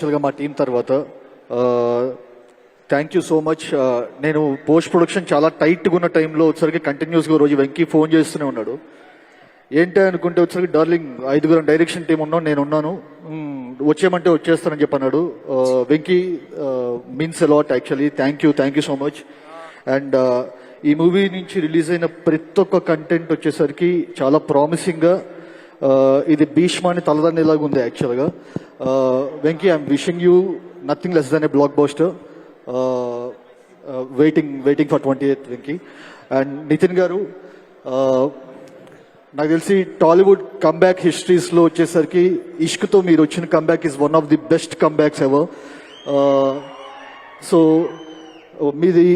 యాక్చువల్గా మా టీం తర్వాత థ్యాంక్ యూ సో మచ్. నేను పోస్ట్ ప్రొడక్షన్ చాలా టైట్గా ఉన్న టైంలో వచ్చరికి కంటిన్యూస్గా రోజు వెంకీ ఫోన్ చేస్తూనే ఉన్నాడు. ఏంటి అనుకుంటే వచ్చరికి డార్లింగ్ 5 డైరెక్షన్ టీం ఉన్నాను, నేను ఉన్నాను, వచ్చేయమంటే వచ్చేస్తానని చెప్పన్నాడు. Venky means a lot actually. Thank you so much. And ఈ మూవీ నుంచి రిలీజ్ అయిన ప్రతి ఒక్క కంటెంట్ వచ్చేసరికి చాలా ప్రామిసింగ్గా ఇది భీష్మాని తలదన్నేలాగా ఉంది యాక్చువల్గా. Venky, I'm wishing you nothing less than a blockbuster. Waiting for 28th Venky. And Nitin garu, నాకు తెలిసి టాలీవుడ్ కమ్బ్యాక్ హిస్టరీస్లో వచ్చేసరికి ఇష్క్తో మీరు వచ్చిన comeback is one of the best comebacks ever. So మీది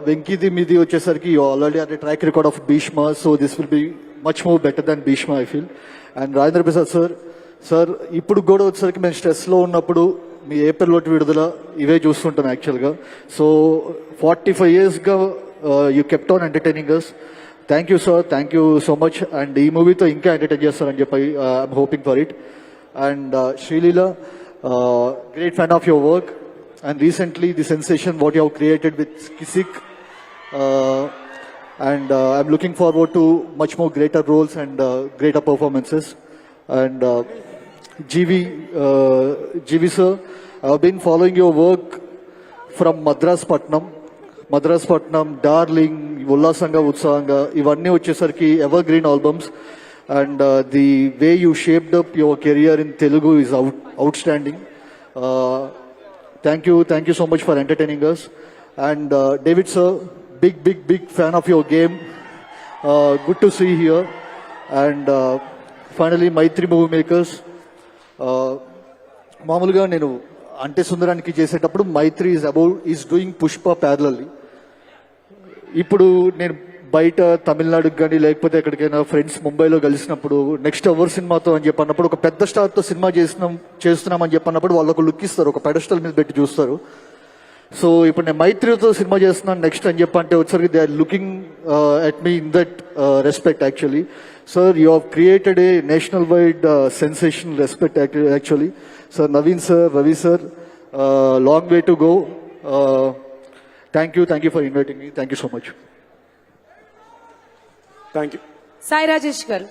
వెంకీది మీది వచ్చేసరికి you already are the track record of Bheeshma, so this will be much more better than Bheeshma I feel. And Rajendra Prasad sir ఇప్పుడు కూడా వచ్చేసరికి మేము స్ట్రెస్లో ఉన్నప్పుడు మీ ఏప్రిల్ ఒకటి విడుదల ఇవే చూస్తుంటాం యాక్చువల్గా. సో 45 yearsగా you kept on entertaining us. Thank you sir, thank you so much. And ఈ మూవీతో ఇంకా ఎంటర్టైన్ చేస్తారని చెప్పి I'm hoping for it. And Sreeleela, great fan of your work. And recently the sensation what you have created with Kisik, and I'm looking forward to much more greater roles and greater performances. And GV sir, I've been following your work from Madras Patnam, Darling, Ullasanga, Utsanga, ivanni vachesariki evergreen albums. And the way you shaped up your career in Telugu is outstanding. Thank you so much for entertaining us. And David sir, big fan of your game. Good to see here. And finally Maitri Movie Makers. మామూలుగా నేను అంటే సుందరానికి చేసేటప్పుడు మైత్రి is doing Pushpa parallelly. ఇప్పుడు నేను బయట తమిళనాడుకి కానీ లేకపోతే ఎక్కడికైనా ఫ్రెండ్స్ ముంబైలో కలిసినప్పుడు నెక్స్ట్ అవర్ సినిమాతో అని చెప్పన్నప్పుడు ఒక పెద్ద స్టార్తో సినిమా చేస్తున్నామని చెప్పన్నప్పుడు వాళ్ళు ఒక లుక్ ఇస్తారు, ఒక పెడస్టల్ మీద పెట్టి చూస్తారు. సో ఇప్పుడు నేను మైత్రితో సినిమా చేస్తున్నాను నెక్స్ట్ అని చెప్పంటే వచ్చరికి they are looking at me in that respect actually. Sir, you have created a national wide sensational respect actually. Sir, Naveen sir, Ravi sir, long way to go. Thank you for inviting me. Thank you so much. Thank you. Sai Rajesh గారు.